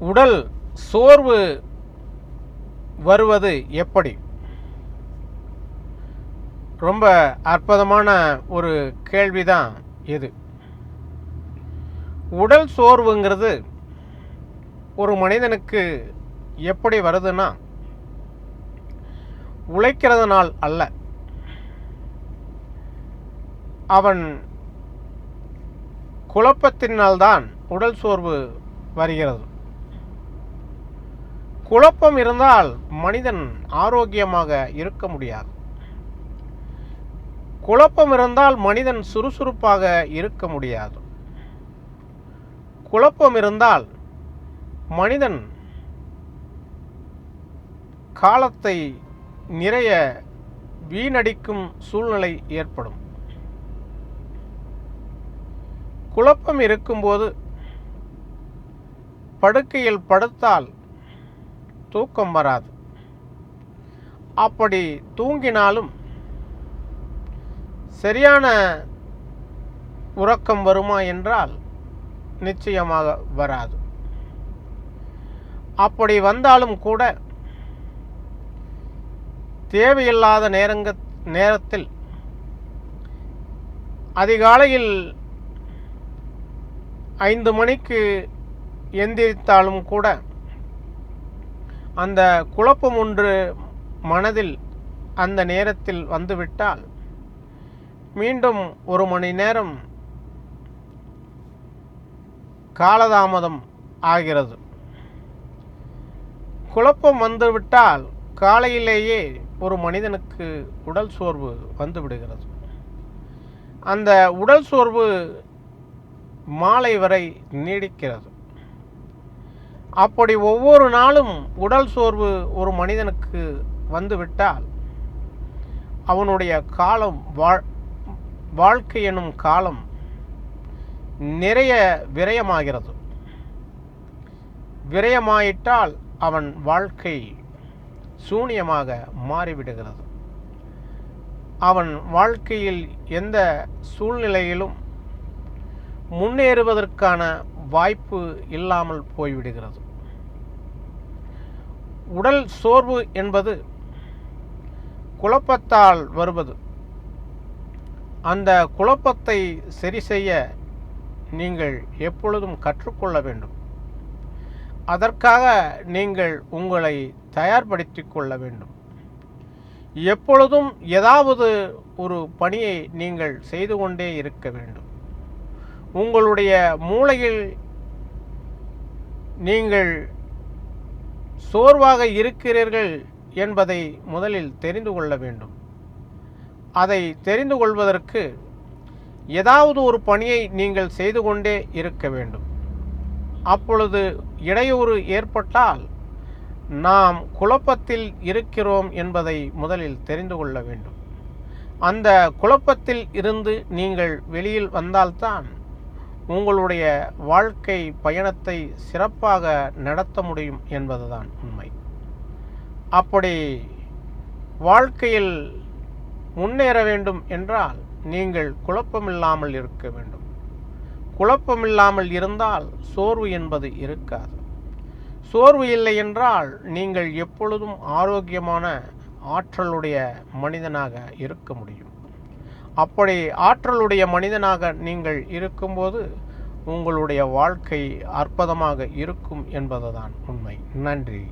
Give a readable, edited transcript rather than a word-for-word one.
உடல் சோர்வு வருவது எப்படி? ரொம்ப அற்புதமான ஒரு கேள்விதான் இது. உடல் சோர்வுங்கிறது ஒரு மனிதனுக்கு எப்படி வருதுன்னா, உழைக்கிறதுனால் அல்ல, அவன் குழப்பத்தினால்தான் உடல் சோர்வு வருகிறது. குழப்பம் இருந்தால் மனிதன் ஆரோக்கியமாக இருக்க முடியாது. குழப்பம் இருந்தால் மனிதன் சுறுசுறுப்பாக இருக்க முடியாது. குழப்பம் இருந்தால் மனிதன் காலத்தை நிறைய வீணடிக்கும் சூழ்நிலை ஏற்படும். குழப்பம் இருக்கும்போது படுக்கையில் படுத்தால் தூக்கம் வராது. அப்படி தூங்கினாலும் சரியான உறக்கம் வருமா என்றால் நிச்சயமாக வராது. அப்படி வந்தாலும் கூட தேவையில்லாத நேரத்தில் அதிகாலையில் 5 மணிக்கு எந்திரித்தாலும் கூட அந்த குழப்பம் ஒன்று மனதில் அந்த நேரத்தில் வந்துவிட்டால் மீண்டும் 1 மணி நேரம் காலதாமதம் ஆகிறது. குழப்பம் வந்துவிட்டால் காலையிலேயே ஒரு மனிதனுக்கு உடல் சோர்வு வந்துவிடுகிறது. அந்த உடல் சோர்வு மாலை வரை நீடிக்கிறது. அப்படி ஒவ்வொரு நாளும் உடல் சோர்வு ஒரு மனிதனுக்கு வந்துவிட்டால் அவனுடைய காலம், வாழ்க்கை எனும் காலம் நிறைய விரயமாகிறது. விரயமாயிட்டால் அவன் வாழ்க்கை சூனியமாக மாறிவிடுகிறது. அவன் வாழ்க்கையில் எந்த சூழ்நிலையிலும் முன்னேறுவதற்கான வாய்ப்பு இல்லாமல் போய்விடுகிறது. உடல் சோர்வு என்பது குழப்பத்தால் வருவது. அந்த குழப்பத்தை சரி செய்ய நீங்கள் எப்பொழுதும் கற்றுக்கொள்ள வேண்டும். அதற்காக நீங்கள் உங்களை தயார்படுத்திக் கொள்ள வேண்டும். எப்பொழுதும் ஏதாவது ஒரு பணியை நீங்கள் செய்து கொண்டே இருக்க வேண்டும். உங்களுடைய மூளையில் நீங்கள் சோர்வாக இருக்கிறீர்கள் என்பதை முதலில் தெரிந்து கொள்ள வேண்டும். அதை தெரிந்து கொள்வதற்கு ஏதாவது ஒரு பணியை நீங்கள் செய்து கொண்டே இருக்க வேண்டும். அப்பொழுது இடையூறு ஏற்பட்டால் நாம் குழப்பத்தில் இருக்கிறோம் என்பதை முதலில் தெரிந்து கொள்ள வேண்டும். அந்த குழப்பத்தில் இருந்து நீங்கள் வெளியில் வந்தால்தான் உங்களுடைய வாழ்க்கை பயணத்தை சிறப்பாக நடத்த முடியும் என்பதுதான் உண்மை. அப்படி வாழ்க்கையில் முன்னேற வேண்டும் என்றால் நீங்கள் குழப்பமில்லாமல் இருக்க வேண்டும். குழப்பமில்லாமல் இருந்தால் சோர்வு என்பது இருக்காது. சோர்வு இல்லை என்றால் நீங்கள் எப்பொழுதும் ஆரோக்கியமான ஆற்றலுடைய மனிதனாக இருக்க முடியும். அப்படி ஆற்றலுடைய மனிதனாக நீங்கள் இருக்கும்போது உங்களுடைய வாழ்க்கை அற்புதமாக இருக்கும் என்பதுதான் உண்மை. நன்றி.